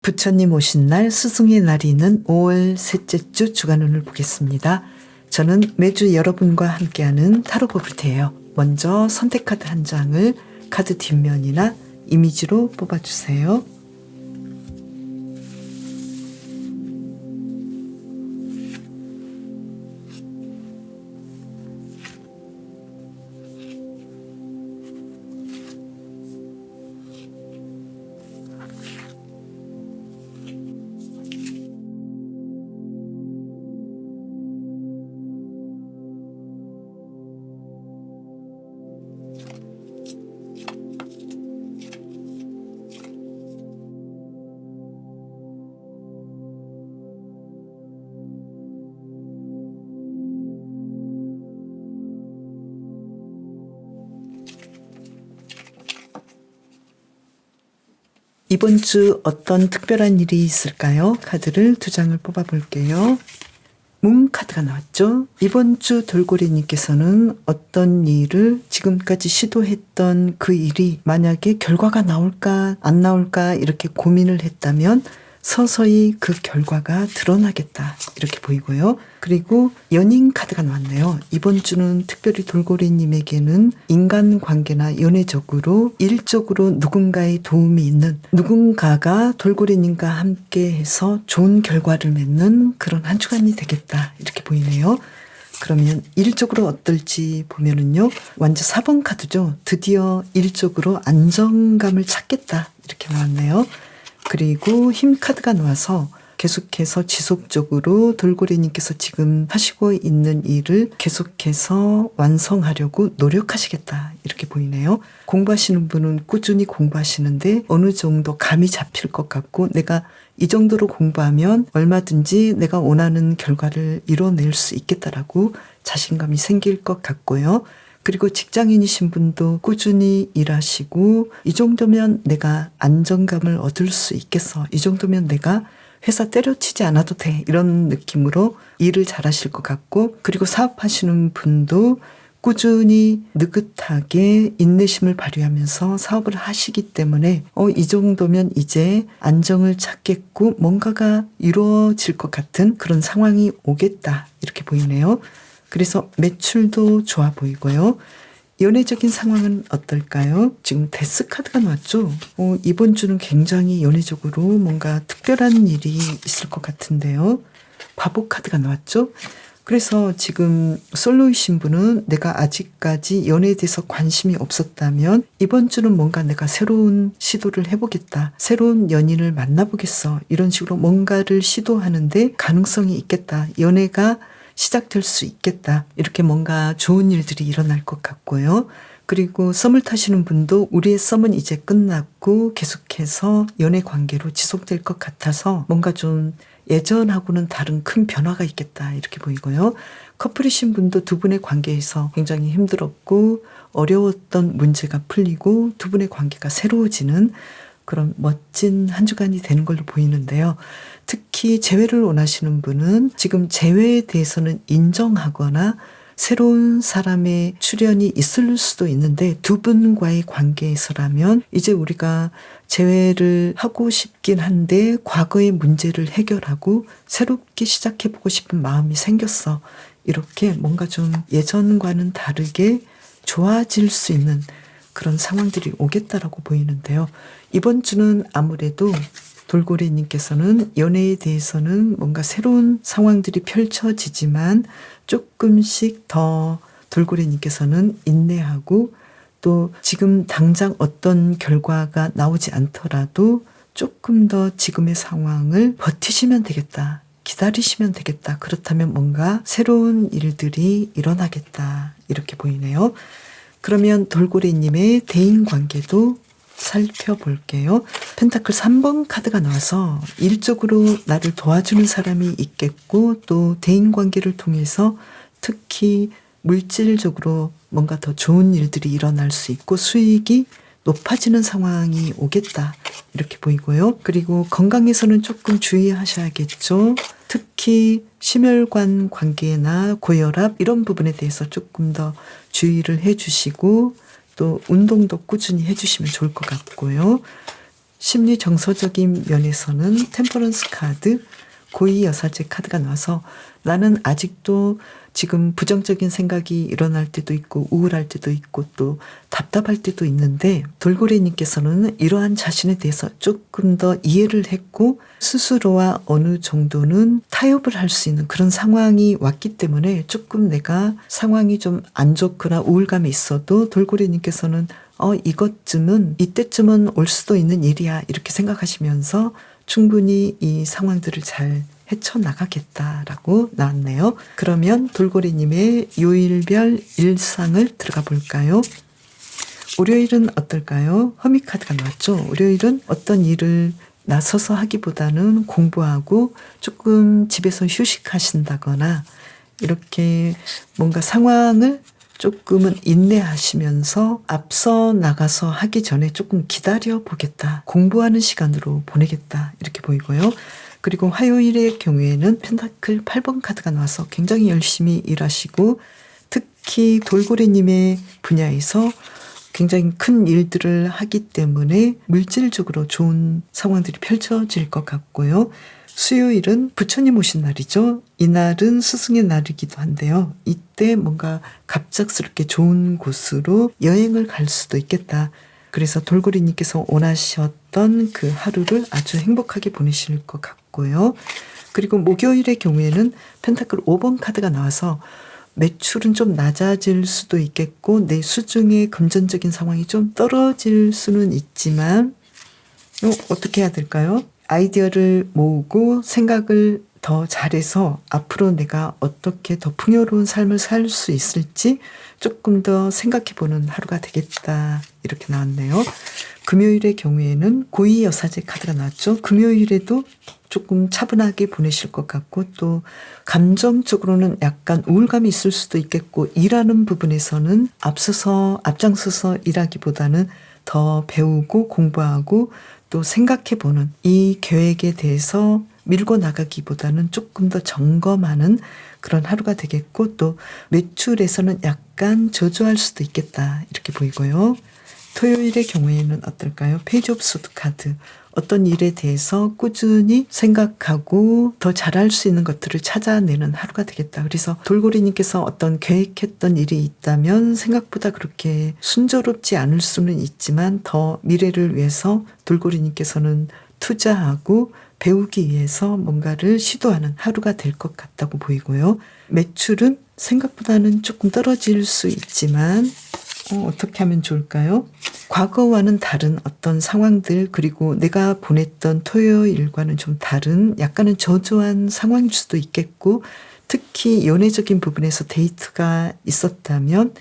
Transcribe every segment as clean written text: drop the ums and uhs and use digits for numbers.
부처님 오신 날 스승의 날이 있는 5월 셋째 주 주간운을 보겠습니다. 저는 매주 여러분과 함께하는 타로 버블트예요. 먼저 선택카드 한 장을 카드 뒷면이나 이미지로 뽑아주세요. 이번 주 어떤 특별한 일이 있을까요? 카드를 두 장을 뽑아 볼게요. 문 카드가 나왔죠? 이번 주 돌고래님께서는 어떤 일을 지금까지 시도했던 그 일이 만약에 결과가 나올까 안 나올까 이렇게 고민을 했다면 서서히 그 결과가 드러나겠다 이렇게 보이고요. 그리고 연인 카드가 나왔네요. 이번 주는 특별히 돌고래님에게는 인간관계나 연애적으로 일적으로 누군가의 도움이 있는 누군가가 돌고래님과 함께해서 좋은 결과를 맺는 그런 한 주간이 되겠다 이렇게 보이네요. 그러면 일적으로 어떨지 보면은요. 완전 4번 카드죠. 드디어 일적으로 안정감을 찾겠다 이렇게 나왔네요. 그리고 힘 카드가 나와서 계속해서 지속적으로 돌고래님께서 지금 하시고 있는 일을 계속해서 완성하려고 노력하시겠다 이렇게 보이네요. 공부하시는 분은 꾸준히 공부하시는데 어느 정도 감이 잡힐 것 같고 내가 이 정도로 공부하면 얼마든지 내가 원하는 결과를 이뤄낼 수 있겠다라고 자신감이 생길 것 같고요. 그리고 직장인이신 분도 꾸준히 일하시고 이 정도면 내가 안정감을 얻을 수 있겠어. 이 정도면 내가 회사 때려치지 않아도 돼. 이런 느낌으로 일을 잘하실 것 같고 그리고 사업하시는 분도 꾸준히 느긋하게 인내심을 발휘하면서 사업을 하시기 때문에 이 정도면 이제 안정을 찾겠고 뭔가가 이루어질 것 같은 그런 상황이 오겠다. 이렇게 보이네요. 그래서 매출도 좋아 보이고요. 연애적인 상황은 어떨까요? 지금 데스 카드가 나왔죠? 이번 주는 굉장히 연애적으로 뭔가 특별한 일이 있을 것 같은데요. 바보 카드가 나왔죠? 그래서 지금 솔로이신 분은 내가 아직까지 연애에 대해서 관심이 없었다면 이번 주는 뭔가 내가 새로운 시도를 해보겠다. 새로운 연인을 만나보겠어. 이런 식으로 뭔가를 시도하는데 가능성이 있겠다. 연애가 시작될 수 있겠다. 이렇게 뭔가 좋은 일들이 일어날 것 같고요. 그리고 썸을 타시는 분도 우리의 썸은 이제 끝났고 계속해서 연애 관계로 지속될 것 같아서 뭔가 좀 예전하고는 다른 큰 변화가 있겠다 이렇게 보이고요. 커플이신 분도 두 분의 관계에서 굉장히 힘들었고 어려웠던 문제가 풀리고 두 분의 관계가 새로워지는 그런 멋진 한 주간이 되는 걸로 보이는데요. 특히 재회를 원하시는 분은 지금 재회에 대해서는 인정하거나 새로운 사람의 출연이 있을 수도 있는데 두 분과의 관계에서라면 이제 우리가 재회를 하고 싶긴 한데 과거의 문제를 해결하고 새롭게 시작해보고 싶은 마음이 생겼어. 이렇게 뭔가 좀 예전과는 다르게 좋아질 수 있는 그런 상황들이 오겠다라고 보이는데요. 이번 주는 아무래도 돌고래님께서는 연애에 대해서는 뭔가 새로운 상황들이 펼쳐지지만 조금씩 더 돌고래님께서는 인내하고 또 지금 당장 어떤 결과가 나오지 않더라도 조금 더 지금의 상황을 버티시면 되겠다. 기다리시면 되겠다. 그렇다면 뭔가 새로운 일들이 일어나겠다. 이렇게 보이네요. 그러면 돌고래님의 대인관계도 살펴볼게요. 펜타클 3번 카드가 나와서 일적으로 나를 도와주는 사람이 있겠고 또 대인관계를 통해서 특히 물질적으로 뭔가 더 좋은 일들이 일어날 수 있고 수익이 높아지는 상황이 오겠다 이렇게 보이고요. 그리고 건강에서는 조금 주의하셔야겠죠. 특히 심혈관 관계나 고혈압 이런 부분에 대해서 조금 더 주의를 해주시고 또 운동도 꾸준히 해주시면 좋을 것 같고요. 심리 정서적인 면에서는 템퍼런스 카드, 고위 여사제 카드가 나와서 나는 아직도 지금 부정적인 생각이 일어날 때도 있고 우울할 때도 있고 또 답답할 때도 있는데 돌고래님께서는 이러한 자신에 대해서 조금 더 이해를 했고 스스로와 어느 정도는 타협을 할 수 있는 그런 상황이 왔기 때문에 조금 내가 상황이 좀 안 좋거나 우울감이 있어도 돌고래님께서는 이것쯤은 이때쯤은 올 수도 있는 일이야 이렇게 생각하시면서 충분히 이 상황들을 잘 헤쳐나가겠다라고 나왔네요. 그러면 돌고래님의 요일별 일상을 들어가 볼까요? 월요일은 어떨까요? 허미카드가 나왔죠. 월요일은 어떤 일을 나서서 하기보다는 공부하고 조금 집에서 휴식하신다거나 이렇게 뭔가 상황을 조금은 인내하시면서 앞서 나가서 하기 전에 조금 기다려 보겠다. 공부하는 시간으로 보내겠다. 이렇게 보이고요. 그리고 화요일의 경우에는 펜타클 8번 카드가 나와서 굉장히 열심히 일하시고 특히 돌고래님의 분야에서 굉장히 큰 일들을 하기 때문에 물질적으로 좋은 상황들이 펼쳐질 것 같고요. 수요일은 부처님 오신 날이죠. 이날은 스승의 날이기도 한데요. 이때 뭔가 갑작스럽게 좋은 곳으로 여행을 갈 수도 있겠다. 그래서 돌고래님께서 원하셨던 그 하루를 아주 행복하게 보내실 것 같고요. 그리고 목요일의 경우에는 펜타클 5번 카드가 나와서 매출은 좀 낮아질 수도 있겠고 내 수중의 금전적인 상황이 좀 떨어질 수는 있지만 어떻게 해야 될까요? 아이디어를 모으고 생각을 더 잘해서 앞으로 내가 어떻게 더 풍요로운 삶을 살 수 있을지 조금 더 생각해보는 하루가 되겠다 이렇게 나왔네요. 금요일의 경우에는 고위 여사제 카드가 나왔죠. 금요일에도 조금 차분하게 보내실 것 같고 또 감정적으로는 약간 우울감이 있을 수도 있겠고 일하는 부분에서는 앞장서서 일하기보다는 더 배우고 공부하고 또 생각해보는 이 계획에 대해서 밀고 나가기보다는 조금 더 점검하는 그런 하루가 되겠고 또 매출에서는 약간 저조할 수도 있겠다 이렇게 보이고요. 토요일의 경우에는 어떨까요? 페이지 오브 소드 카드. 어떤 일에 대해서 꾸준히 생각하고 더 잘할 수 있는 것들을 찾아내는 하루가 되겠다. 그래서 돌고래님께서 어떤 계획했던 일이 있다면 생각보다 그렇게 순조롭지 않을 수는 있지만 더 미래를 위해서 돌고래님께서는 투자하고 배우기 위해서 뭔가를 시도하는 하루가 될 것 같다고 보이고요. 매출은 생각보다는 조금 떨어질 수 있지만 어떻게 하면 좋을까요? 과거와는 다른 어떤 상황들 그리고 내가 보냈던 토요일과는 좀 다른 약간은 저조한 상황일 수도 있겠고 특히 연애적인 부분에서 데이트가 있었다면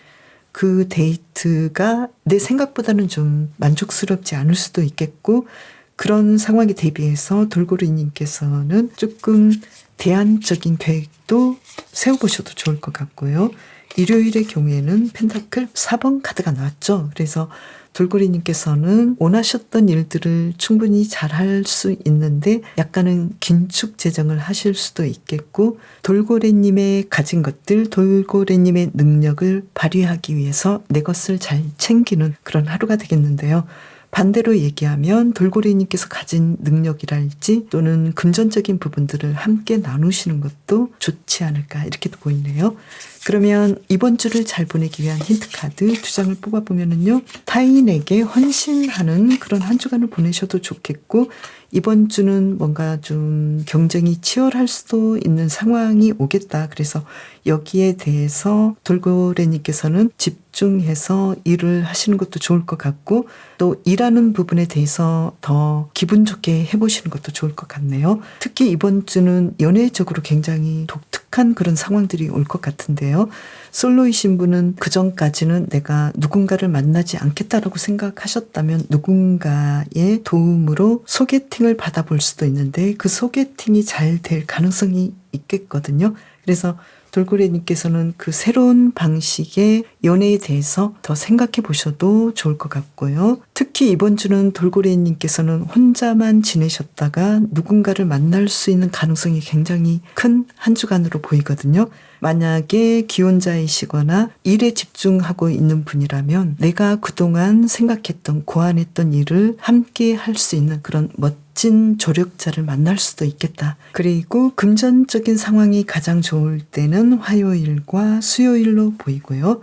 그 데이트가 내 생각보다는 좀 만족스럽지 않을 수도 있겠고 그런 상황에 대비해서 돌고래님께서는 조금 대안적인 계획도 세워보셔도 좋을 것 같고요. 일요일의 경우에는 펜타클 4번 카드가 나왔죠. 그래서 돌고래님께서는 원하셨던 일들을 충분히 잘할 수 있는데 약간은 긴축 재정을 하실 수도 있겠고 돌고래님의 가진 것들, 돌고래님의 능력을 발휘하기 위해서 내 것을 잘 챙기는 그런 하루가 되겠는데요. 반대로 얘기하면 돌고래님께서 가진 능력이랄지 또는 금전적인 부분들을 함께 나누시는 것도 좋지 않을까 이렇게도 보이네요. 그러면 이번 주를 잘 보내기 위한 힌트 카드 2장을 뽑아보면은요. 타인에게 헌신하는 그런 한 주간을 보내셔도 좋겠고 이번 주는 뭔가 좀 경쟁이 치열할 수도 있는 상황이 오겠다. 그래서 여기에 대해서 돌고래님께서는 집중해서 일을 하시는 것도 좋을 것 같고 또 일하는 부분에 대해서 더 기분 좋게 해보시는 것도 좋을 것 같네요. 특히 이번 주는 연애적으로 굉장히 독특한 그런 상황들이 올 것 같은데요. 솔로이신 분은 그전까지는 내가 누군가를 만나지 않겠다라고 생각하셨다면 누군가의 도움으로 소개팅을 받아볼 수도 있는데 그 소개팅이 잘 될 가능성이 있겠거든요. 그래서 돌고래님께서는 그 새로운 방식의 연애에 대해서 더 생각해 보셔도 좋을 것 같고요. 특히 이번 주는 돌고래님께서는 혼자만 지내셨다가 누군가를 만날 수 있는 가능성이 굉장히 큰 한 주간으로 보이거든요. 만약에 기혼자이시거나 일에 집중하고 있는 분이라면 내가 그동안 생각했던 고안했던 일을 함께 할 수 있는 그런 멋진 조력자를 만날 수도 있겠다. 그리고 금전적인 상황이 가장 좋을 때는 화요일과 수요일로 보이고요.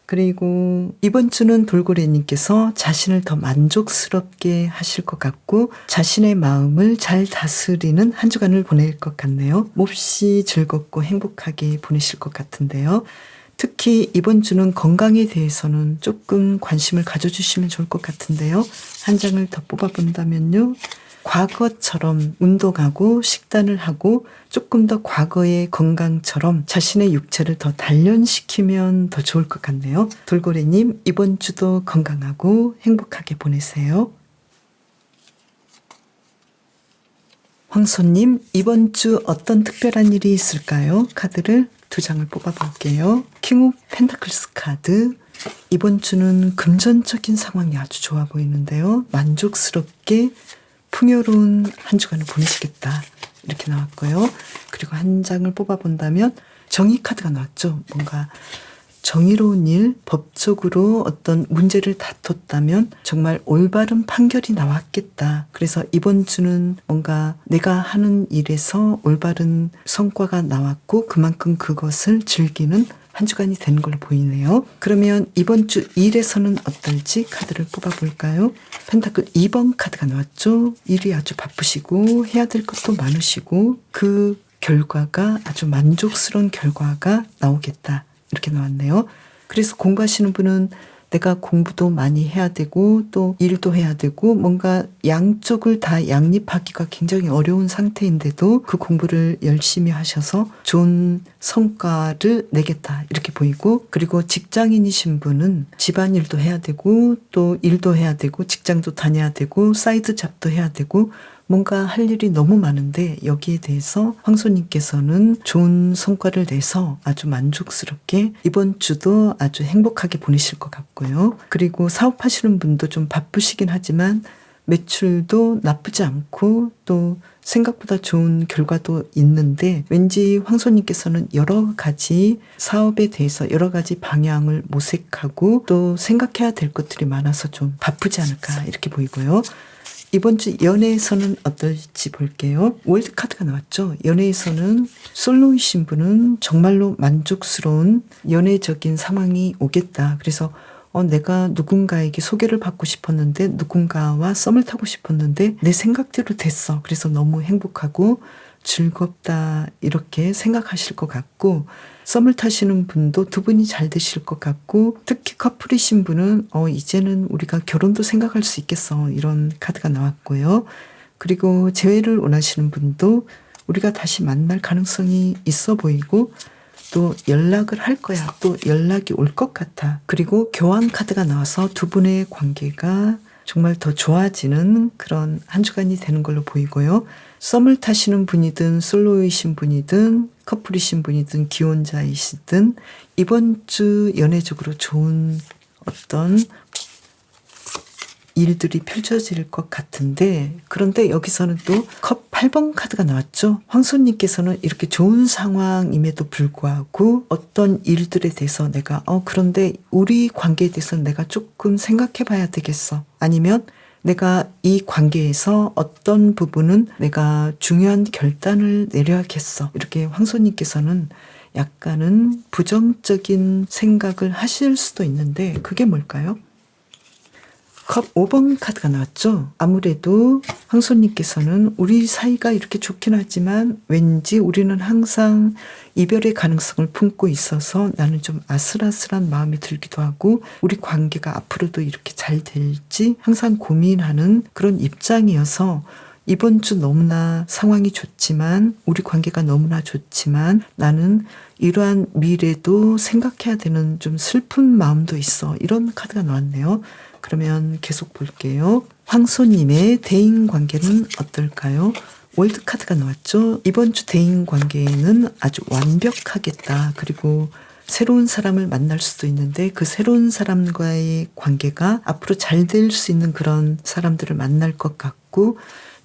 그리고 이번 주는 돌고래님께서 자신을 더 만족스럽게 하실 것 같고 자신의 마음을 잘 다스리는 한 주간을 보낼 것 같네요. 몹시 즐겁고 행복하게 보내실 것 같은데요. 특히 이번 주는 건강에 대해서는 조금 관심을 가져주시면 좋을 것 같은데요. 한 장을 더 뽑아본다면요. 과거처럼 운동하고 식단을 하고 조금 더 과거의 건강처럼 자신의 육체를 더 단련시키면 더 좋을 것 같네요. 돌고래님, 이번 주도 건강하고 행복하게 보내세요. 황소님, 이번 주 어떤 특별한 일이 있을까요? 카드를 2장을 뽑아볼게요. 킹 오브 펜타클스 카드. 이번 주는 금전적인 상황이 아주 좋아 보이는데요. 만족스럽게 풍요로운 한 주간을 보내시겠다. 이렇게 나왔고요. 그리고 한 장을 뽑아본다면 정의 카드가 나왔죠. 뭔가 정의로운 일, 법적으로 어떤 문제를 다퉜다면 정말 올바른 판결이 나왔겠다. 그래서 이번 주는 뭔가 내가 하는 일에서 올바른 성과가 나왔고 그만큼 그것을 즐기는 한 주간이 되는 걸로 보이네요. 그러면 이번 주 일에서는 어떨지 카드를 뽑아볼까요? 펜타클 2번 카드가 나왔죠. 일이 아주 바쁘시고 해야 될 것도 많으시고 그 결과가 아주 만족스러운 결과가 나오겠다. 이렇게 나왔네요. 그래서 공부하시는 분은 내가 공부도 많이 해야 되고 또 일도 해야 되고 뭔가 양쪽을 다 양립하기가 굉장히 어려운 상태인데도 그 공부를 열심히 하셔서 좋은 성과를 내겠다 이렇게 보이고, 그리고 직장인이신 분은 집안일도 해야 되고 또 일도 해야 되고 직장도 다녀야 되고 사이드 잡도 해야 되고 뭔가 할 일이 너무 많은데 여기에 대해서 황소님께서는 좋은 성과를 내서 아주 만족스럽게 이번 주도 아주 행복하게 보내실 것 같고요. 그리고 사업하시는 분도 좀 바쁘시긴 하지만 매출도 나쁘지 않고 또 생각보다 좋은 결과도 있는데 왠지 황소님께서는 여러 가지 사업에 대해서 여러 가지 방향을 모색하고 또 생각해야 될 것들이 많아서 좀 바쁘지 않을까 이렇게 보이고요. 이번 주 연애에서는 어떨지 볼게요. 월드 카드가 나왔죠. 연애에서는 솔로이신 분은 정말로 만족스러운 연애적인 상황이 오겠다. 그래서 내가 누군가에게 소개를 받고 싶었는데 누군가와 썸을 타고 싶었는데 내 생각대로 됐어. 그래서 너무 행복하고 즐겁다 이렇게 생각하실 것 같고, 썸을 타시는 분도 두 분이 잘 되실 것 같고, 특히 커플이신 분은 이제는 우리가 결혼도 생각할 수 있겠어 이런 카드가 나왔고요. 그리고 재회를 원하시는 분도 우리가 다시 만날 가능성이 있어 보이고 또 연락을 할 거야, 또 연락이 올 것 같아. 그리고 교환 카드가 나와서 두 분의 관계가 정말 더 좋아지는 그런 한 주간이 되는 걸로 보이고요. 썸을 타시는 분이든 솔로이신 분이든 커플이신 분이든 기혼자이시든 이번 주 연애적으로 좋은 어떤 일들이 펼쳐질 것 같은데, 그런데 여기서는 또 컵 8번 카드가 나왔죠. 황소님께서는 이렇게 좋은 상황임에도 불구하고 어떤 일들에 대해서 내가 그런데 우리 관계에 대해서는 내가 조금 생각해 봐야 되겠어. 아니면 내가 이 관계에서 어떤 부분은 내가 중요한 결단을 내려야겠어. 이렇게 황소님께서는 약간은 부정적인 생각을 하실 수도 있는데 그게 뭘까요? 컵 5번 카드가 나왔죠. 아무래도 황소님께서는 우리 사이가 이렇게 좋긴 하지만 왠지 우리는 항상 이별의 가능성을 품고 있어서 나는 좀 아슬아슬한 마음이 들기도 하고 우리 관계가 앞으로도 이렇게 잘 될지 항상 고민하는 그런 입장이어서 이번 주 너무나 상황이 좋지만 우리 관계가 너무나 좋지만 나는 이러한 미래도 생각해야 되는 좀 슬픈 마음도 있어. 이런 카드가 나왔네요. 그러면 계속 볼게요. 황소님의 대인관계는 어떨까요? 월드카드가 나왔죠. 이번 주 대인관계는 아주 완벽하겠다. 그리고 새로운 사람을 만날 수도 있는데 그 새로운 사람과의 관계가 앞으로 잘 될 수 있는 그런 사람들을 만날 것 같고,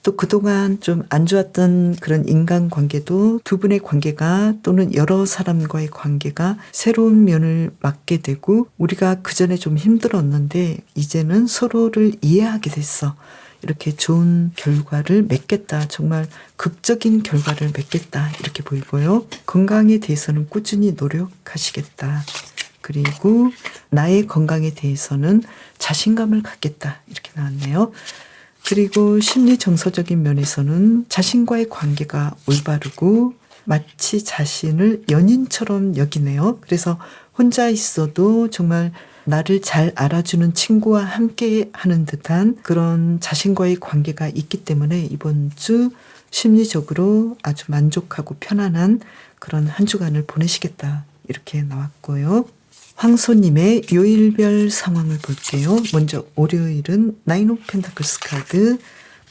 또 그동안 좀 안 좋았던 그런 인간관계도 두 분의 관계가 또는 여러 사람과의 관계가 새로운 면을 맞게 되고, 우리가 그전에 좀 힘들었는데 이제는 서로를 이해하게 됐어. 이렇게 좋은 결과를 맺겠다. 정말 극적인 결과를 맺겠다. 이렇게 보이고요. 건강에 대해서는 꾸준히 노력하시겠다. 그리고 나의 건강에 대해서는 자신감을 갖겠다. 이렇게 나왔네요. 그리고 심리 정서적인 면에서는 자신과의 관계가 올바르고 마치 자신을 연인처럼 여기네요. 그래서 혼자 있어도 정말 나를 잘 알아주는 친구와 함께 하는 듯한 그런 자신과의 관계가 있기 때문에 이번 주 심리적으로 아주 만족하고 편안한 그런 한 주간을 보내시겠다. 이렇게 나왔고요. 황소님의 요일별 상황을 볼게요. 먼저 월요일은 나인 오브 펜타클스 카드,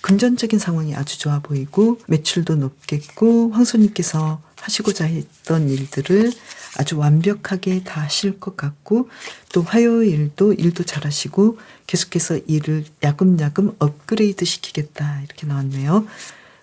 금전적인 상황이 아주 좋아 보이고 매출도 높겠고 황소님께서 하시고자 했던 일들을 아주 완벽하게 다 하실 것 같고, 또 화요일도 일도 잘하시고 계속해서 일을 야금야금 업그레이드 시키겠다. 이렇게 나왔네요.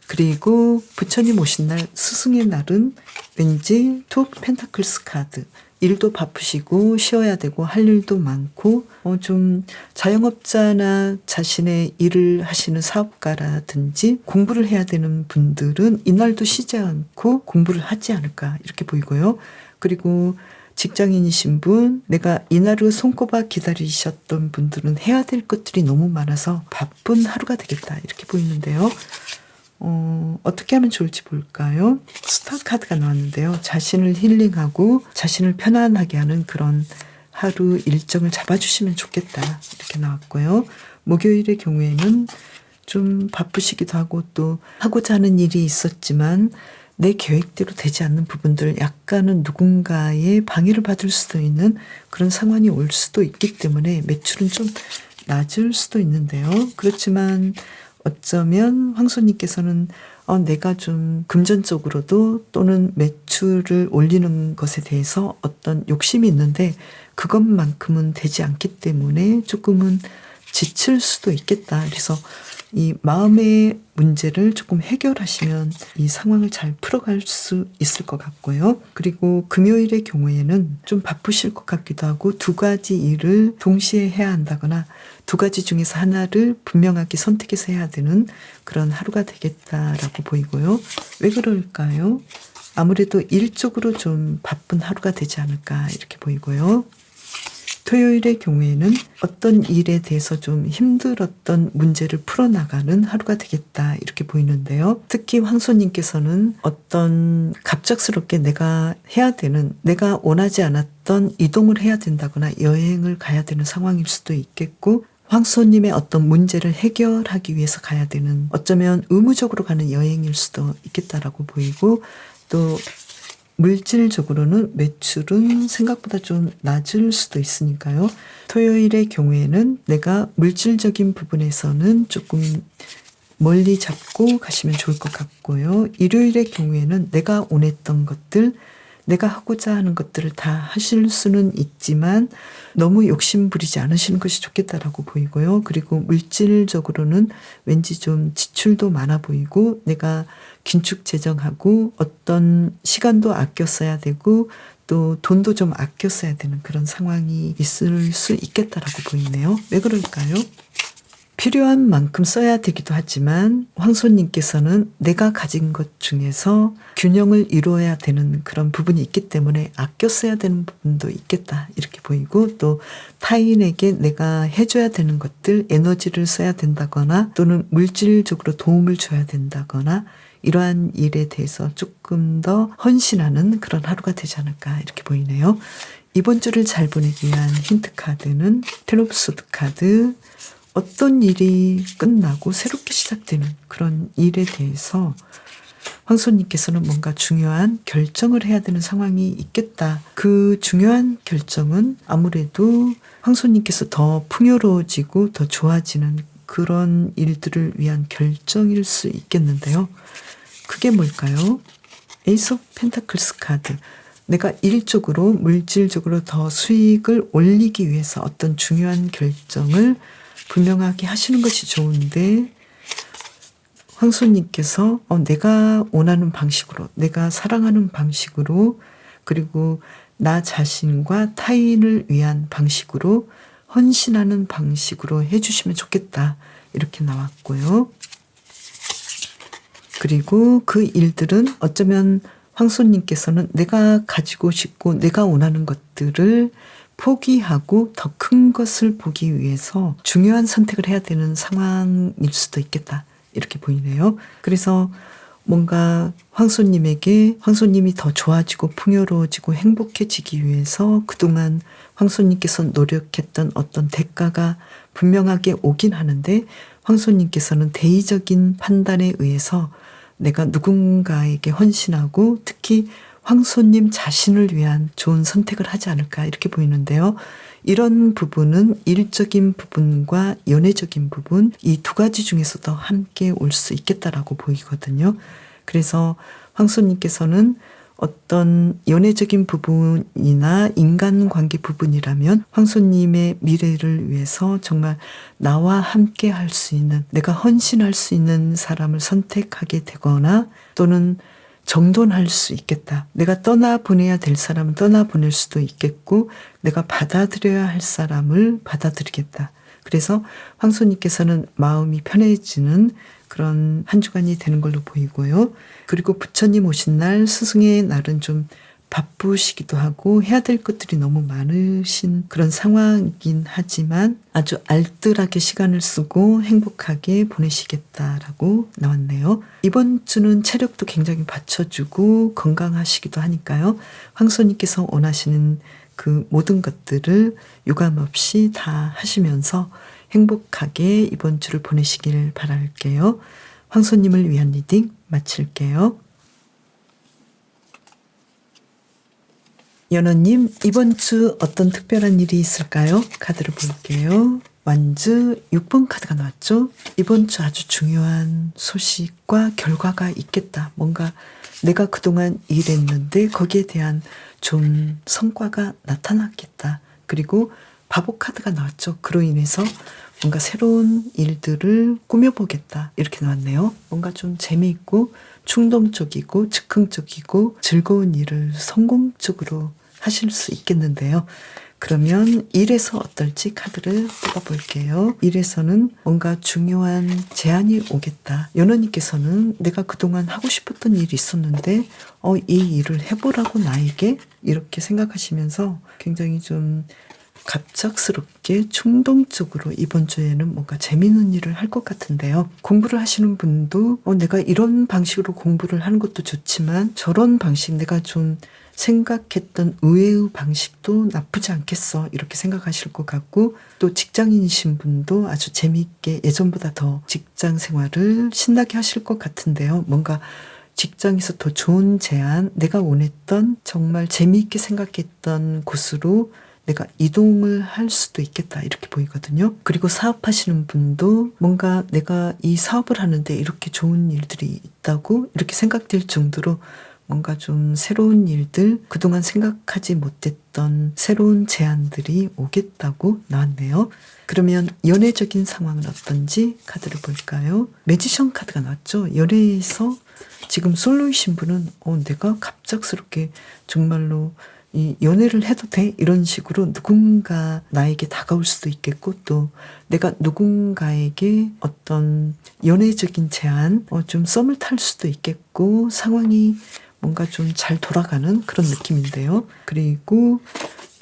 그리고 부처님 오신 날 스승의 날은 왠지 투 오브 펜타클스 카드, 일도 바쁘시고 쉬어야 되고 할 일도 많고 좀 자영업자나 자신의 일을 하시는 사업가라든지 공부를 해야 되는 분들은 이날도 쉬지 않고 공부를 하지 않을까 이렇게 보이고요. 그리고 직장인이신 분, 내가 이날을 손꼽아 기다리셨던 분들은 해야 될 것들이 너무 많아서 바쁜 하루가 되겠다 이렇게 보이는데요. 어떻게 하면 좋을지 볼까요? 스타 카드가 나왔는데요. 자신을 힐링하고 자신을 편안하게 하는 그런 하루 일정을 잡아주시면 좋겠다 이렇게 나왔고요. 목요일의 경우에는 좀 바쁘시기도 하고 또 하고자 하는 일이 있었지만 내 계획대로 되지 않는 부분들, 약간은 누군가의 방해를 받을 수도 있는 그런 상황이 올 수도 있기 때문에 매출은 좀 낮을 수도 있는데요. 그렇지만 어쩌면 황소님께서는 내가 좀 금전적으로도 또는 매출을 올리는 것에 대해서 어떤 욕심이 있는데 그것만큼은 되지 않기 때문에 조금은 지칠 수도 있겠다. 그래서 이 마음의 문제를 조금 해결하시면 이 상황을 잘 풀어갈 수 있을 것 같고요. 그리고 금요일의 경우에는 좀 바쁘실 것 같기도 하고 두 가지 일을 동시에 해야 한다거나 두 가지 중에서 하나를 분명하게 선택해서 해야 되는 그런 하루가 되겠다라고 보이고요. 왜 그럴까요? 아무래도 일적으로 좀 바쁜 하루가 되지 않을까 이렇게 보이고요. 토요일의 경우에는 어떤 일에 대해서 좀 힘들었던 문제를 풀어나가는 하루가 되겠다 이렇게 보이는데요. 특히 황소님께서는 어떤 갑작스럽게 내가 해야 되는, 내가 원하지 않았던 이동을 해야 된다거나 여행을 가야 되는 상황일 수도 있겠고, 황소님의 어떤 문제를 해결하기 위해서 가야 되는, 어쩌면 의무적으로 가는 여행일 수도 있겠다라고 보이고, 또 물질적으로는 매출은 생각보다 좀 낮을 수도 있으니까요. 토요일의 경우에는 내가 물질적인 부분에서는 조금 멀리 잡고 가시면 좋을 것 같고요. 일요일의 경우에는 내가 원했던 것들, 내가 하고자 하는 것들을 다 하실 수는 있지만 너무 욕심 부리지 않으시는 것이 좋겠다라고 보이고요. 그리고 물질적으로는 왠지 좀 지출도 많아 보이고 내가 긴축 재정하고 어떤 시간도 아껴 써야 되고 또 돈도 좀 아껴 써야 되는 그런 상황이 있을 수 있겠다라고 보이네요. 왜 그럴까요? 필요한 만큼 써야 되기도 하지만 황소님께서는 내가 가진 것 중에서 균형을 이루어야 되는 그런 부분이 있기 때문에 아껴 써야 되는 부분도 있겠다 이렇게 보이고, 또 타인에게 내가 해줘야 되는 것들, 에너지를 써야 된다거나 또는 물질적으로 도움을 줘야 된다거나 이러한 일에 대해서 조금 더 헌신하는 그런 하루가 되지 않을까 이렇게 보이네요. 이번 주를 잘 보내기 위한 힌트 카드는 텐 오브 소드 카드, 어떤 일이 끝나고 새롭게 시작되는 그런 일에 대해서 황소님께서는 뭔가 중요한 결정을 해야 되는 상황이 있겠다. 그 중요한 결정은 아무래도 황소님께서 더 풍요로워지고 더 좋아지는 그런 일들을 위한 결정일 수 있겠는데요. 그게 뭘까요? 에이스 오브 펜타클스 카드. 내가 일적으로 물질적으로 더 수익을 올리기 위해서 어떤 중요한 결정을 분명하게 하시는 것이 좋은데 황소님께서 내가 원하는 방식으로, 내가 사랑하는 방식으로, 그리고 나 자신과 타인을 위한 방식으로, 헌신하는 방식으로 해주시면 좋겠다, 이렇게 나왔고요. 그리고 그 일들은 어쩌면 황소님께서는 내가 가지고 싶고 내가 원하는 것들을 포기하고 더 큰 것을 보기 위해서 중요한 선택을 해야 되는 상황일 수도 있겠다, 이렇게 보이네요. 그래서 뭔가 황소님이 더 좋아지고 풍요로워지고 행복해지기 위해서 그동안 황소님께서 노력했던 어떤 대가가 분명하게 오긴 하는데, 황소님께서는 대의적인 판단에 의해서 내가 누군가에게 헌신하고 특히 황소님 자신을 위한 좋은 선택을 하지 않을까, 이렇게 보이는데요. 이런 부분은 일적인 부분과 연애적인 부분, 이 두 가지 중에서도 함께 올 수 있겠다라고 보이거든요. 그래서 황소님께서는 어떤 연애적인 부분이나 인간관계 부분이라면 황소님의 미래를 위해서 정말 나와 함께 할 수 있는, 내가 헌신할 수 있는 사람을 선택하게 되거나 또는 정돈할 수 있겠다. 내가 떠나보내야 될 사람은 떠나보낼 수도 있겠고 내가 받아들여야 할 사람을 받아들이겠다. 그래서 황소님께서는 마음이 편해지는 그런 한 주간이 되는 걸로 보이고요. 그리고 부처님 오신 날, 스승의 날은 좀 바쁘시기도 하고 해야 될 것들이 너무 많으신 그런 상황이긴 하지만 아주 알뜰하게 시간을 쓰고 행복하게 보내시겠다라고 나왔네요. 이번 주는 체력도 굉장히 받쳐주고 건강하시기도 하니까요. 황소님께서 원하시는 그 모든 것들을 유감없이 다 하시면서 행복하게 이번 주를 보내시길 바랄게요. 황소님을 위한 리딩 마칠게요. 연어님, 이번 주 어떤 특별한 일이 있을까요? 카드를 볼게요. 완즈 6번 카드가 나왔죠? 이번 주 아주 중요한 소식과 결과가 있겠다. 뭔가 내가 그동안 일했는데 거기에 대한 좋은 성과가 나타났겠다. 그리고 바보 카드가 나왔죠? 그로 인해서 뭔가 새로운 일들을 꾸며보겠다, 이렇게 나왔네요. 뭔가 좀 재미있고 충동적이고 즉흥적이고 즐거운 일을 성공적으로 하실 수 있겠는데요. 그러면 일에서 어떨지 카드를 뽑아볼게요. 일에서는 뭔가 중요한 제안이 오겠다. 연어님께서는 내가 그동안 하고 싶었던 일이 있었는데 이 일을 해보라고 나에게, 이렇게 생각하시면서 굉장히 좀 갑작스럽게 충동적으로 이번 주에는 뭔가 재미있는 일을 할 것 같은데요. 공부를 하시는 분도 내가 이런 방식으로 공부를 하는 것도 좋지만 저런 방식, 내가 좀 생각했던 의외의 방식도 나쁘지 않겠어, 이렇게 생각하실 것 같고, 또 직장인이신 분도 아주 재미있게 예전보다 더 직장 생활을 신나게 하실 것 같은데요. 뭔가 직장에서 더 좋은 제안, 내가 원했던 정말 재미있게 생각했던 곳으로 내가 이동을 할 수도 있겠다, 이렇게 보이거든요. 그리고 사업하시는 분도 뭔가 내가 이 사업을 하는데 이렇게 좋은 일들이 있다고 이렇게 생각될 정도로 뭔가 좀 새로운 일들, 그동안 생각하지 못했던 새로운 제안들이 오겠다고 나왔네요. 그러면 연애적인 상황은 어떤지 카드를 볼까요? 매지션 카드가 나왔죠. 연애에서 지금 솔로이신 분은 내가 갑작스럽게 정말로 이 연애를 해도 돼? 이런 식으로 누군가 나에게 다가올 수도 있겠고, 또 내가 누군가에게 어떤 연애적인 제안, 좀 썸을 탈 수도 있겠고, 상황이 뭔가 좀 잘 돌아가는 그런 느낌인데요. 그리고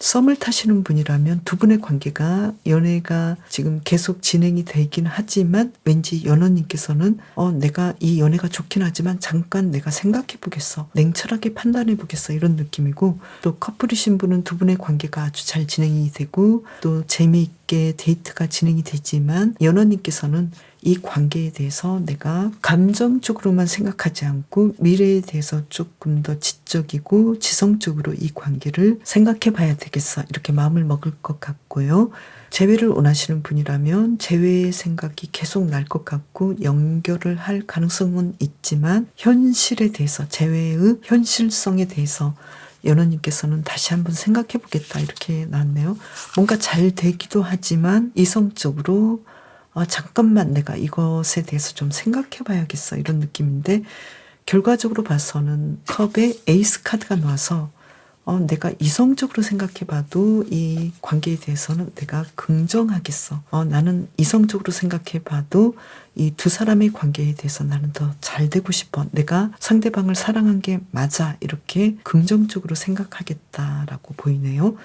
썸을 타시는 분이라면 두 분의 관계가, 연애가 지금 계속 진행이 되긴 하지만 왠지 연어님께서는 내가 이 연애가 좋긴 하지만 잠깐 내가 생각해 보겠어, 냉철하게 판단해 보겠어, 이런 느낌이고, 또 커플이신 분은 두 분의 관계가 아주 잘 진행이 되고 또 재미있게 데이트가 진행이 되지만 연어님께서는 이 관계에 대해서 내가 감정적으로만 생각하지 않고 미래에 대해서 조금 더 지적이고 지성적으로 이 관계를 생각해 봐야 되겠어, 이렇게 마음을 먹을 것 같고요. 재회를 원하시는 분이라면 재회의 생각이 계속 날 것 같고 연결을 할 가능성은 있지만 현실에 대해서, 재회의 현실성에 대해서 연호님께서는 다시 한번 생각해 보겠다 이렇게 나왔네요. 뭔가 잘 되기도 하지만 이성적으로 잠깐만 내가 이것에 대해서 좀 생각해 봐야겠어 이런 느낌인데, 결과적으로 봐서는 컵에 에이스 카드가 나와서 내가 이성적으로 생각해 봐도 이 관계에 대해서는 내가 긍정하겠어. 나는 이성적으로 생각해 봐도 이 두 사람의 관계에 대해서 나는 더 잘 되고 싶어. 내가 상대방을 사랑한 게 맞아. 이렇게 긍정적으로 생각하겠다라고 보이네요.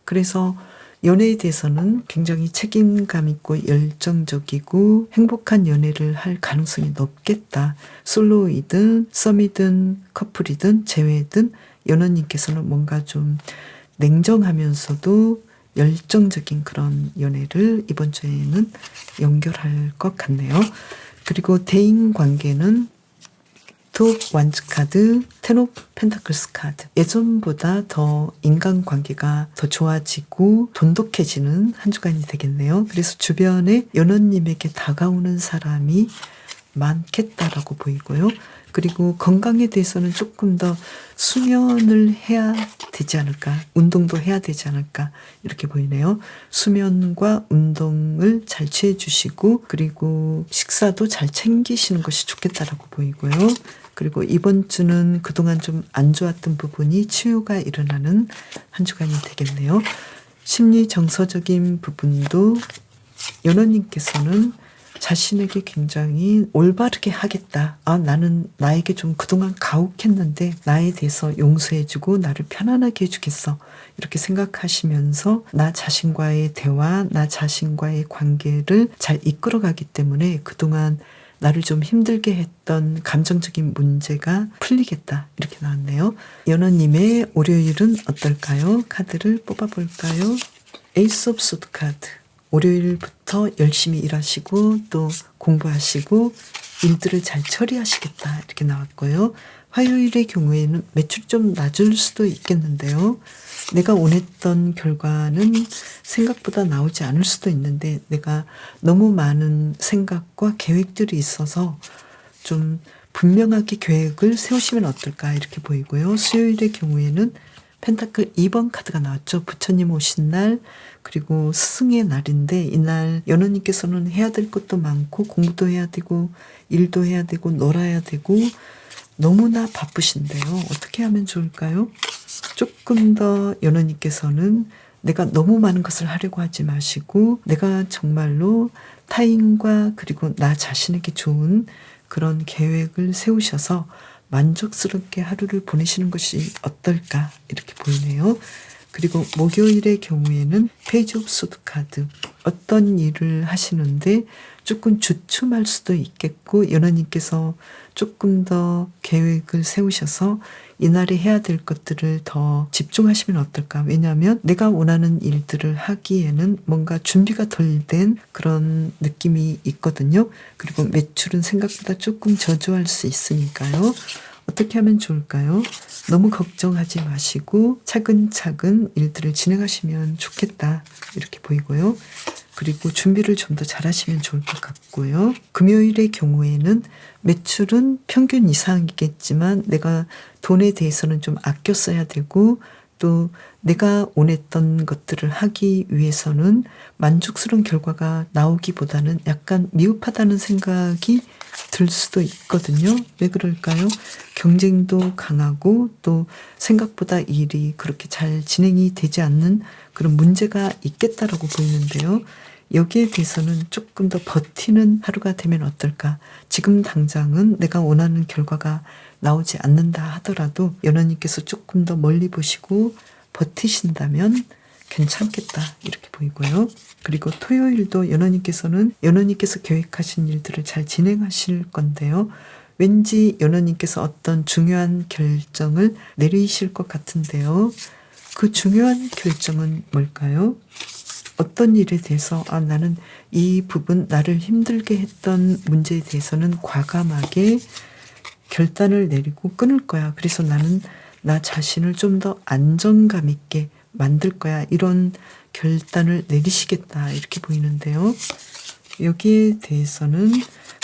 그래서 연애에 대해서는 굉장히 책임감 있고 열정적이고 행복한 연애를 할 가능성이 높겠다. 솔로이든 썸이든 커플이든 재회든 연호님께서는 뭔가 좀 냉정하면서도 열정적인 그런 연애를 이번 주에는 연결할 것 같네요. 그리고 대인 관계는 톱 완즈 카드, 텐 오브 펜타클스 카드. 예전보다 더 인간관계가 더 좋아지고 돈독해지는 한 주간이 되겠네요. 그래서 주변에 연호님에게 다가오는 사람이 많겠다라고 보이고요. 그리고 건강에 대해서는 조금 더 수면을 해야 되지 않을까, 운동도 해야 되지 않을까 이렇게 보이네요. 수면과 운동을 잘 취해 주시고 그리고 식사도 잘 챙기시는 것이 좋겠다라고 보이고요. 그리고 이번 주는 그동안 좀 안 좋았던 부분이 치유가 일어나는 한 주간이 되겠네요. 심리 정서적인 부분도 연호님께서는 자신에게 굉장히 올바르게 하겠다. 나는 나에게 좀 그동안 가혹했는데 나에 대해서 용서해주고 나를 편안하게 해주겠어. 이렇게 생각하시면서 나 자신과의 대화, 나 자신과의 관계를 잘 이끌어가기 때문에 그동안 나를 좀 힘들게 했던 감정적인 문제가 풀리겠다. 이렇게 나왔네요. 연호님의 월요일은 어떨까요? 카드를 뽑아볼까요? 에이스 오브 소드 카드. 월요일부터 열심히 일하시고 또 공부하시고 일들을 잘 처리하시겠다 이렇게 나왔고요. 화요일의 경우에는 매출이 좀 낮을 수도 있겠는데요. 내가 원했던 결과는 생각보다 나오지 않을 수도 있는데 내가 너무 많은 생각과 계획들이 있어서 좀 분명하게 계획을 세우시면 어떨까 이렇게 보이고요. 수요일의 경우에는 펜타클 2번 카드가 나왔죠. 부처님 오신 날 그리고 스승의 날인데 이날 연호님께서는 해야 될 것도 많고 공부도 해야 되고 일도 해야 되고 놀아야 되고 너무나 바쁘신데요. 어떻게 하면 좋을까요? 조금 더 연호님께서는 내가 너무 많은 것을 하려고 하지 마시고 내가 정말로 타인과 그리고 나 자신에게 좋은 그런 계획을 세우셔서 만족스럽게 하루를 보내시는 것이 어떨까 이렇게 보이네요. 그리고 목요일의 경우에는 페이지 오브 소드 카드. 어떤 일을 하시는데 조금 주춤할 수도 있겠고 연호님께서 조금 더 계획을 세우셔서 이날에 해야 될 것들을 더 집중하시면 어떨까. 왜냐하면 내가 원하는 일들을 하기에는 뭔가 준비가 덜 된 그런 느낌이 있거든요. 그리고 매출은 생각보다 조금 저조할 수 있으니까요. 어떻게 하면 좋을까요? 너무 걱정하지 마시고 차근차근 일들을 진행하시면 좋겠다 이렇게 보이고요. 그리고 준비를 좀 더 잘하시면 좋을 것 같고요. 금요일의 경우에는 매출은 평균 이상이겠지만 내가 돈에 대해서는 좀 아껴 써야 되고 또 내가 원했던 것들을 하기 위해서는 만족스러운 결과가 나오기보다는 약간 미흡하다는 생각이 들 수도 있거든요. 왜 그럴까요? 경쟁도 강하고 또 생각보다 일이 그렇게 잘 진행이 되지 않는 그런 문제가 있겠다라고 보이는데요. 여기에 대해서는 조금 더 버티는 하루가 되면 어떨까? 지금 당장은 내가 원하는 결과가 나오지 않는다 하더라도 연호님께서 조금 더 멀리 보시고 버티신다면 괜찮겠다 이렇게 보이고요. 그리고 토요일도 연호님께서 계획하신 일들을 잘 진행하실 건데요. 왠지 연호님께서 어떤 중요한 결정을 내리실 것 같은데요. 그 중요한 결정은 뭘까요? 어떤 일에 대해서 나는 이 부분 나를 힘들게 했던 문제에 대해서는 과감하게 결단을 내리고 끊을 거야. 그래서 나는 나 자신을 좀 더 안정감 있게 만들 거야. 이런 결단을 내리시겠다 이렇게 보이는데요. 여기에 대해서는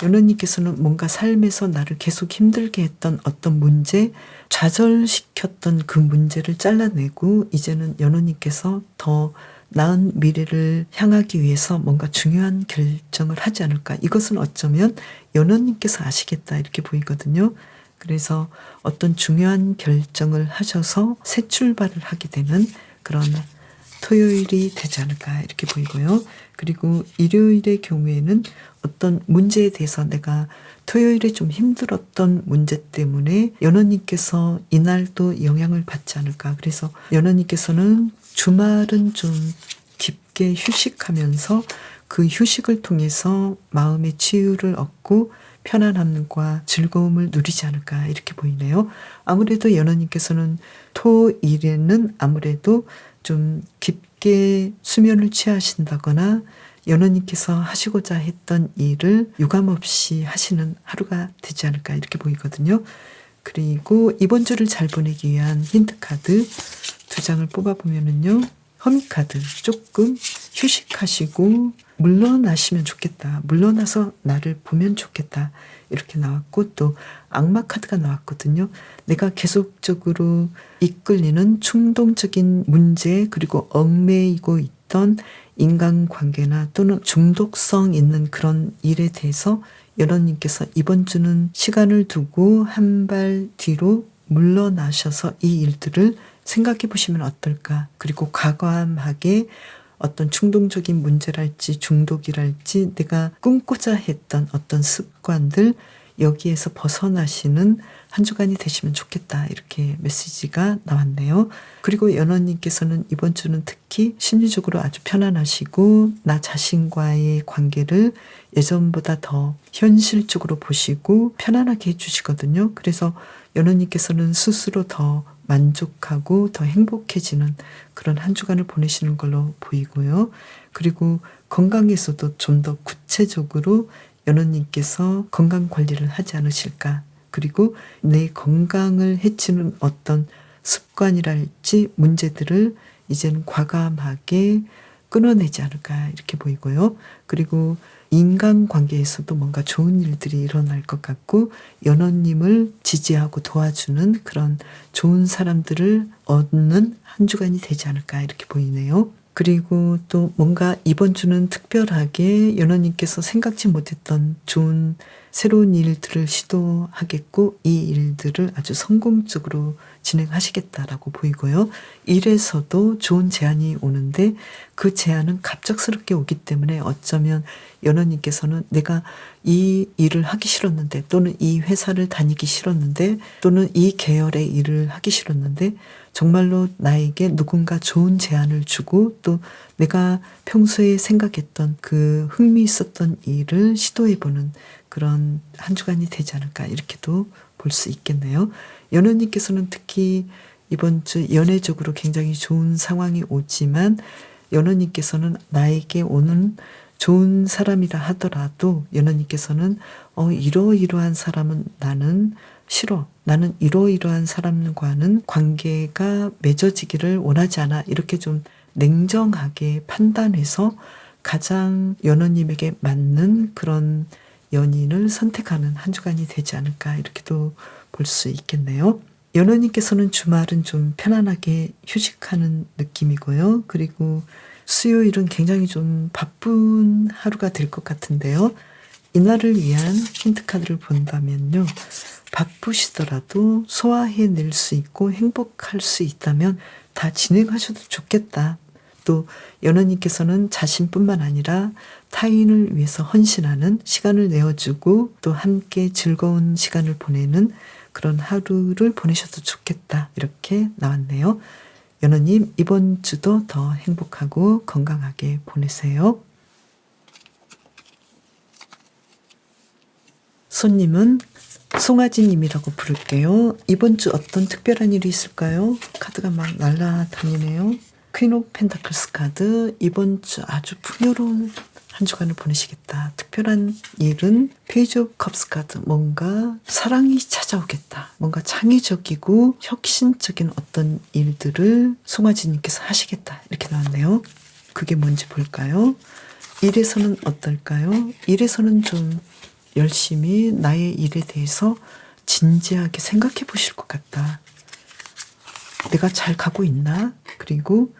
연호님께서는 뭔가 삶에서 나를 계속 힘들게 했던 어떤 문제, 좌절시켰던 그 문제를 잘라내고 이제는 연호님께서 더 나은 미래를 향하기 위해서 뭔가 중요한 결정을 하지 않을까. 이것은 어쩌면 연호님께서 아시겠다 이렇게 보이거든요. 그래서 어떤 중요한 결정을 하셔서 새 출발을 하게 되는 그런 토요일이 되지 않을까 이렇게 보이고요. 그리고 일요일의 경우에는 어떤 문제에 대해서 내가 토요일에 좀 힘들었던 문제 때문에 연호님께서 이날도 영향을 받지 않을까. 그래서 연호님께서는 주말은 좀 깊게 휴식하면서 그 휴식을 통해서 마음의 치유를 얻고 편안함과 즐거움을 누리지 않을까 이렇게 보이네요. 아무래도 연호님께서는 토일에는 아무래도 좀 깊게 수면을 취하신다거나 연호님께서 하시고자 했던 일을 유감없이 하시는 하루가 되지 않을까 이렇게 보이거든요. 그리고 이번 주를 잘 보내기 위한 힌트 카드 2장을 뽑아보면은요. 허미카드, 조금 휴식하시고 물러나시면 좋겠다. 물러나서 나를 보면 좋겠다. 이렇게 나왔고 또 악마 카드가 나왔거든요. 내가 계속적으로 이끌리는 충동적인 문제 그리고 얽매이고 있던 인간관계나 또는 중독성 있는 그런 일에 대해서 연호님께서 이번 주는 시간을 두고 한 발 뒤로 물러나셔서 이 일들을 생각해 보시면 어떨까. 그리고 과감하게 어떤 충동적인 문제랄지 중독이랄지 내가 꿈꾸자 했던 어떤 습관들 여기에서 벗어나시는 한 주간이 되시면 좋겠다. 이렇게 메시지가 나왔네요. 그리고 연호님께서는 이번 주는 특히 심리적으로 아주 편안하시고 나 자신과의 관계를 예전보다 더 현실적으로 보시고 편안하게 해주시거든요. 그래서 연호님께서는 스스로 더 만족하고 더 행복해지는 그런 한 주간을 보내시는 걸로 보이고요. 그리고 건강에서도 좀 더 구체적으로 연호님께서 건강 관리를 하지 않으실까. 그리고 내 건강을 해치는 어떤 습관이랄지 문제들을 이제는 과감하게 끊어내지 않을까 이렇게 보이고요. 그리고 인간관계에서도 뭔가 좋은 일들이 일어날 것 같고 연호님을 지지하고 도와주는 그런 좋은 사람들을 얻는 한 주간이 되지 않을까 이렇게 보이네요. 그리고 또 뭔가 이번 주는 특별하게 연호님께서 생각지 못했던 좋은 새로운 일들을 시도하겠고 이 일들을 아주 성공적으로 진행하시겠다라고 보이고요. 일에서도 좋은 제안이 오는데 그 제안은 갑작스럽게 오기 때문에 어쩌면 연호님께서는 내가 이 일을 하기 싫었는데 또는 이 회사를 다니기 싫었는데 또는 이 계열의 일을 하기 싫었는데 정말로 나에게 누군가 좋은 제안을 주고 또 내가 평소에 생각했던 그 흥미 있었던 일을 시도해보는 그런 한 주간이 되지 않을까 이렇게도 볼 수 있겠네요. 연호님께서는 특히 이번 주 연애적으로 굉장히 좋은 상황이 오지만 연호님께서는 나에게 오는 좋은 사람이라 하더라도 연호님께서는 이러이러한 사람은 나는 싫어. 나는 이러이러한 사람과는 관계가 맺어지기를 원하지 않아. 이렇게 좀 냉정하게 판단해서 가장 연호님에게 맞는 그런 연인을 선택하는 한 주간이 되지 않을까 이렇게도 볼 수 있겠네요. 연호님께서는 주말은 좀 편안하게 휴식하는 느낌이고요. 그리고 수요일은 굉장히 좀 바쁜 하루가 될 것 같은데요. 이날을 위한 힌트 카드를 본다면요. 바쁘시더라도 소화해낼 수 있고 행복할 수 있다면 다 진행하셔도 좋겠다. 또 연호님께서는 자신뿐만 아니라 타인을 위해서 헌신하는 시간을 내어주고 또 함께 즐거운 시간을 보내는 그런 하루를 보내셔도 좋겠다. 이렇게 나왔네요. 연호님 이번 주도 더 행복하고 건강하게 보내세요. 손님은 송아지님이라고 부를게요. 이번 주 어떤 특별한 일이 있을까요? 카드가 막 날아다니네요. 퀸 오브 펜타클스 카드 이번 주 아주 풍요로운 한 주간을 보내시겠다. 특별한 일은 페이지 오브 컵스 카드 뭔가 사랑이 찾아오겠다. 뭔가 창의적이고 혁신적인 어떤 일들을 송아지님께서 하시겠다. 이렇게 나왔네요. 그게 뭔지 볼까요? 일에서는 어떨까요? 일에서는 좀 열심히 나의 일에 대해서 진지하게 생각해 보실 것 같다. 내가 잘 가고 있나? 그리고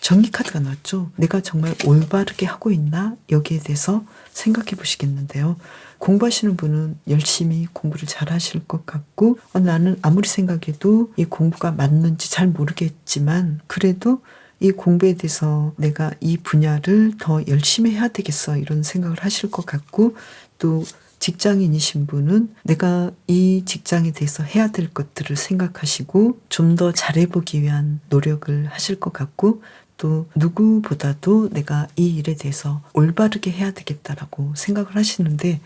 정의 카드가 나왔죠. 내가 정말 올바르게 하고 있나? 여기에 대해서 생각해 보시겠는데요. 공부하시는 분은 열심히 공부를 잘 하실 것 같고, 나는 아무리 생각해도 이 공부가 맞는지 잘 모르겠지만 그래도 이 공부에 대해서 내가 이 분야를 더 열심히 해야 되겠어, 이런 생각을 하실 것 같고, 또 직장인이신 분은 내가 이 직장에 대해서 해야 될 것들을 생각하시고 좀 더 잘해보기 위한 노력을 하실 것 같고, 또 누구보다도 내가 이 일에 대해서 올바르게 해야 되겠다라고 생각을 하시는데,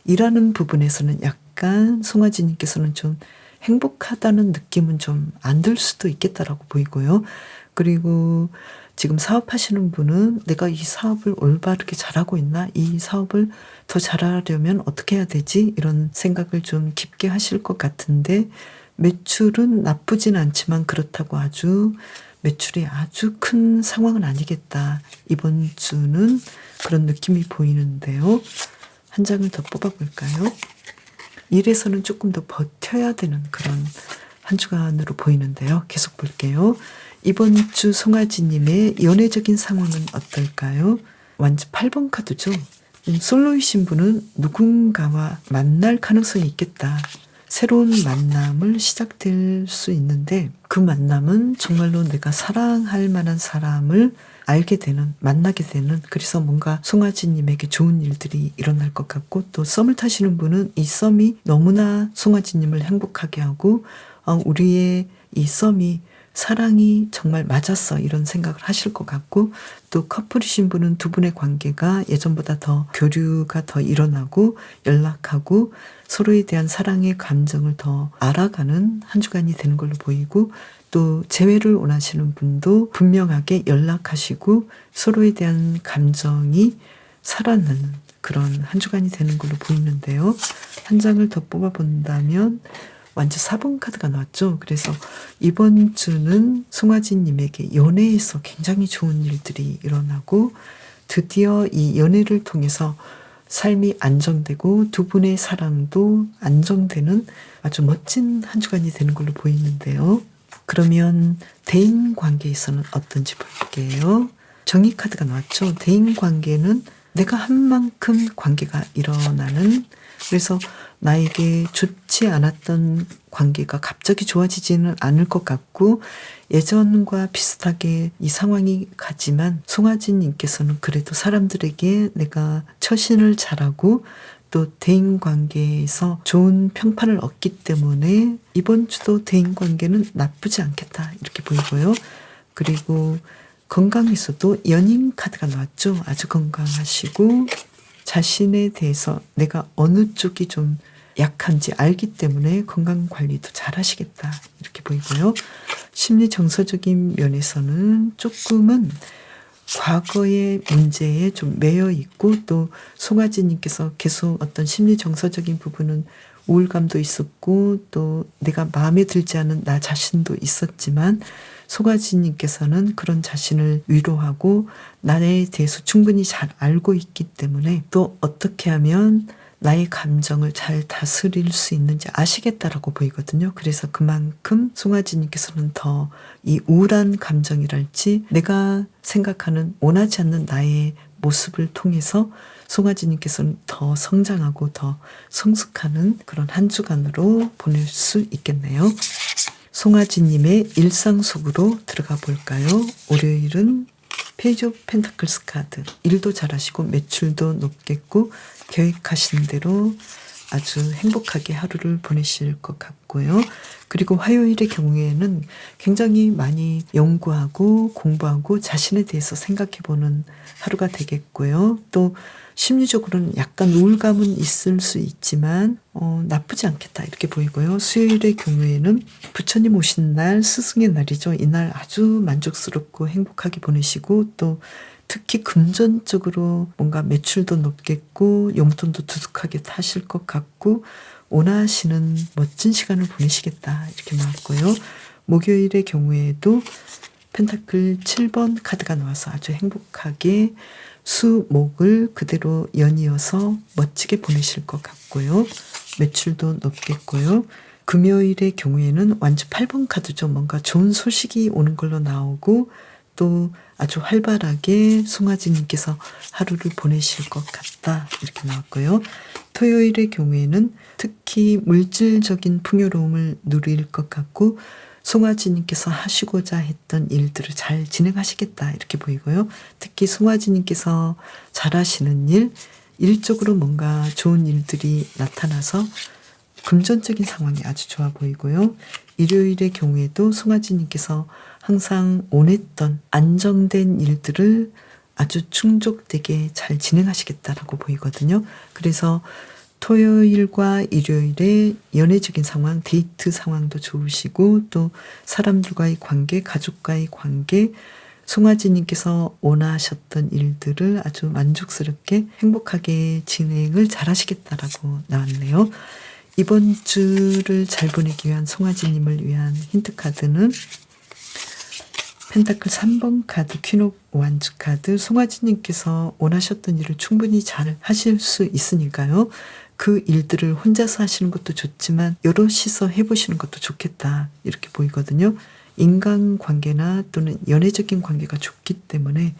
일하는 부분에서는 약간 송아지님께서는 좀 행복하다는 느낌은 좀 안 들 수도 있겠다라고 보이고요. 그리고 지금 사업하시는 분은 내가 이 사업을 올바르게 잘하고 있나? 이 사업을 더 잘하려면 어떻게 해야 되지? 이런 생각을 좀 깊게 하실 것 같은데, 매출은 나쁘진 않지만 그렇다고 매출이 아주 큰 상황은 아니겠다. 이번 주는 그런 느낌이 보이는데요. 한 장을 더 뽑아볼까요? 일에서는 조금 더 버텨야 되는 그런 한 주간으로 보이는데요. 계속 볼게요. 이번 주 송아지님의 연애적인 상황은 어떨까요? 완전 8번 카드죠. 솔로이신 분은 누군가와 만날 가능성이 있겠다. 새로운 만남을 시작될 수 있는데, 그 만남은 정말로 내가 사랑할 만한 사람을 알게 되는, 만나게 되는, 그래서 뭔가 송아지님에게 좋은 일들이 일어날 것 같고, 또 썸을 타시는 분은 이 썸이 너무나 송아지님을 행복하게 하고, 우리의 이 썸이 사랑이 정말 맞았어, 이런 생각을 하실 것 같고, 또 커플이신 분은 두 분의 관계가 예전보다 더 교류가 더 일어나고 연락하고 서로에 대한 사랑의 감정을 더 알아가는 한 주간이 되는 걸로 보이고, 또 재회를 원하시는 분도 분명하게 연락하시고 서로에 대한 감정이 살아나는 그런 한 주간이 되는 걸로 보이는데요. 한 장을 더 뽑아본다면 완전 4번 카드가 나왔죠. 그래서 이번 주는 송아지님에게 연애에서 굉장히 좋은 일들이 일어나고, 드디어 이 연애를 통해서 삶이 안정되고 두 분의 사랑도 안정되는 아주 멋진 한 주간이 되는 걸로 보이는데요. 그러면 대인 관계에서는 어떤지 볼게요. 정의 카드가 나왔죠. 대인 관계는 내가 한 만큼 관계가 일어나는, 그래서 나에게 좋지 않았던 관계가 갑자기 좋아지지는 않을 것 같고, 예전과 비슷하게 이 상황이 가지만 송아지님께서는 그래도 사람들에게 내가 처신을 잘하고 또 대인관계에서 좋은 평판을 얻기 때문에 이번 주도 대인관계는 나쁘지 않겠다, 이렇게 보이고요. 그리고 건강에서도 연인 카드가 나왔죠. 아주 건강하시고 자신에 대해서 내가 어느 쪽이 좀 약한지 알기 때문에 건강관리도 잘 하시겠다, 이렇게 보이고요. 심리 정서적인 면에서는 조금은 과거의 문제에 좀 매여 있고, 또 송아지님께서 계속 어떤 심리 정서적인 부분은 우울감도 있었고 또 내가 마음에 들지 않은 나 자신도 있었지만, 송아지님께서는 그런 자신을 위로하고 나에 대해서 충분히 잘 알고 있기 때문에 또 어떻게 하면 나의 감정을 잘 다스릴 수 있는지 아시겠다라고 보이거든요. 그래서 그만큼 송아지님께서는 더 이 우울한 감정이랄지 내가 생각하는 원하지 않는 나의 모습을 통해서 송아지님께서는 더 성장하고 더 성숙하는 그런 한 주간으로 보낼 수 있겠네요. 송아지님의 일상 속으로 들어가 볼까요? 월요일은 페이지 오브 펜타클스 카드. 일도 잘하시고 매출도 높겠고 계획하신 대로 아주 행복하게 하루를 보내실 것 같고요. 그리고 화요일의 경우에는 굉장히 많이 연구하고 공부하고 자신에 대해서 생각해보는 하루가 되겠고요. 또 심리적으로는 약간 우울감은 있을 수 있지만 나쁘지 않겠다, 이렇게 보이고요. 수요일의 경우에는 부처님 오신 날, 스승의 날이죠. 이날 아주 만족스럽고 행복하게 보내시고, 또 특히 금전적으로 뭔가 매출도 높겠고 용돈도 두둑하게 타실 것 같고 원하시는 멋진 시간을 보내시겠다, 이렇게 나왔고요. 목요일의 경우에도 펜타클 7번 카드가 나와서 아주 행복하게 수목을 그대로 연이어서 멋지게 보내실 것 같고요. 매출도 높겠고요. 금요일의 경우에는 완주 8번 카드죠. 뭔가 좋은 소식이 오는 걸로 나오고 또 아주 활발하게 송아지님께서 하루를 보내실 것 같다 이렇게 나왔고요. 토요일의 경우에는 특히 물질적인 풍요로움을 누릴 것 같고 송아지님께서 하시고자 했던 일들을 잘 진행하시겠다 이렇게 보이고요. 특히 송아지님께서 잘하시는 일, 일적으로 뭔가 좋은 일들이 나타나서 금전적인 상황이 아주 좋아 보이고요. 일요일의 경우에도 송아지님께서 항상 원했던 안정된 일들을 아주 충족되게 잘 진행하시겠다라고 보이거든요. 그래서 토요일과 일요일에 연애적인 상황, 데이트 상황도 좋으시고 또 사람들과의 관계, 가족과의 관계, 송아지님께서 원하셨던 일들을 아주 만족스럽게 행복하게 진행을 잘 하시겠다라고 나왔네요. 이번 주를 잘 보내기 위한 송아지님을 위한 힌트 카드는 펜타클 3번 카드, 퀸 오브 완즈 카드. 송아지님께서 원하셨던 일을 충분히 잘 하실 수 있으니까요. 그 일들을 혼자서 하시는 것도 좋지만 여럿이서 해보시는 것도 좋겠다 이렇게 보이거든요. 인간관계나 또는 연애적인 관계가 좋기 때문에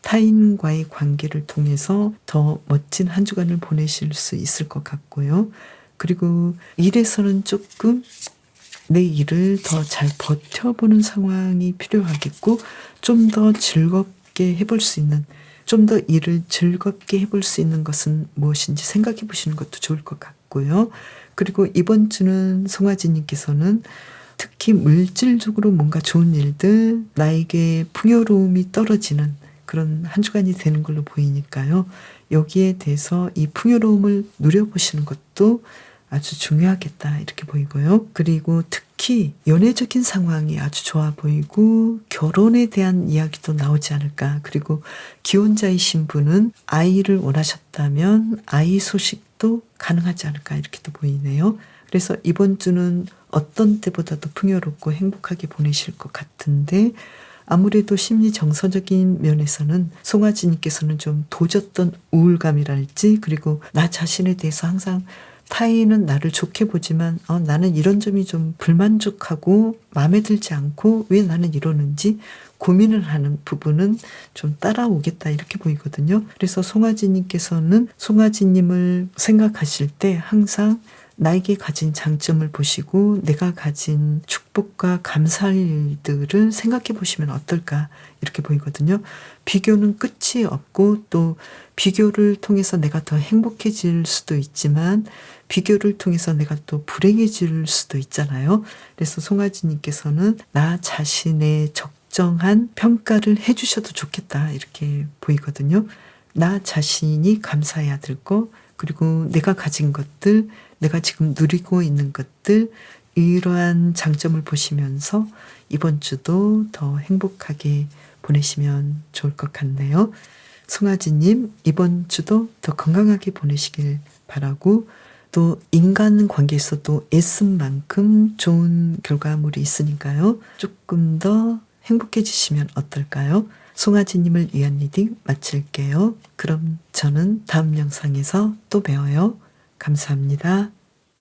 타인과의 관계를 통해서 더 멋진 한 주간을 보내실 수 있을 것 같고요. 그리고 일에서는 조금 내 일을 더 잘 버텨보는 상황이 필요하겠고 좀 더 즐겁게 해볼 수 있는, 좀 더 일을 즐겁게 해볼 수 있는 것은 무엇인지 생각해 보시는 것도 좋을 것 같고요. 그리고 이번 주는 송아지님께서는 특히 물질적으로 뭔가 좋은 일들, 나에게 풍요로움이 떨어지는 그런 한 주간이 되는 걸로 보이니까요. 여기에 대해서 이 풍요로움을 누려보시는 것도 아주 중요하겠다 이렇게 보이고요. 그리고 특히 연애적인 상황이 아주 좋아 보이고 결혼에 대한 이야기도 나오지 않을까. 그리고 기혼자이신 분은 아이를 원하셨다면 아이 소식도 가능하지 않을까 이렇게 또 보이네요. 그래서 이번 주는 어떤 때보다도 풍요롭고 행복하게 보내실 것 같은데 아무래도 심리 정서적인 면에서는 송아지님께서는 좀 도졌던 우울감이랄지 그리고 나 자신에 대해서 항상 타인은 나를 좋게 보지만 나는 이런 점이 좀 불만족하고 마음에 들지 않고 왜 나는 이러는지 고민을 하는 부분은 좀 따라오겠다 이렇게 보이거든요. 그래서 송아지님께서는 송아지님을 생각하실 때 항상 나에게 가진 장점을 보시고 내가 가진 축복과 감사할 일들을 생각해 보시면 어떨까 이렇게 보이거든요. 비교는 끝이 없고 또 비교를 통해서 내가 더 행복해질 수도 있지만 비교를 통해서 내가 또 불행해질 수도 있잖아요. 그래서 송아지님께서는 나 자신의 적정한 평가를 해주셔도 좋겠다 이렇게 보이거든요. 나 자신이 감사해야 될 거, 그리고 내가 가진 것들, 내가 지금 누리고 있는 것들, 이러한 장점을 보시면서 이번 주도 더 행복하게 보내시면 좋을 것 같네요. 송아지님, 이번 주도 더 건강하게 보내시길 바라고 또 인간관계에서도 애쓴 만큼 좋은 결과물이 있으니까요. 조금 더 행복해지시면 어떨까요? 송아지님을 위한 리딩 마칠게요. 그럼 저는 다음 영상에서 또 봬요. 감사합니다.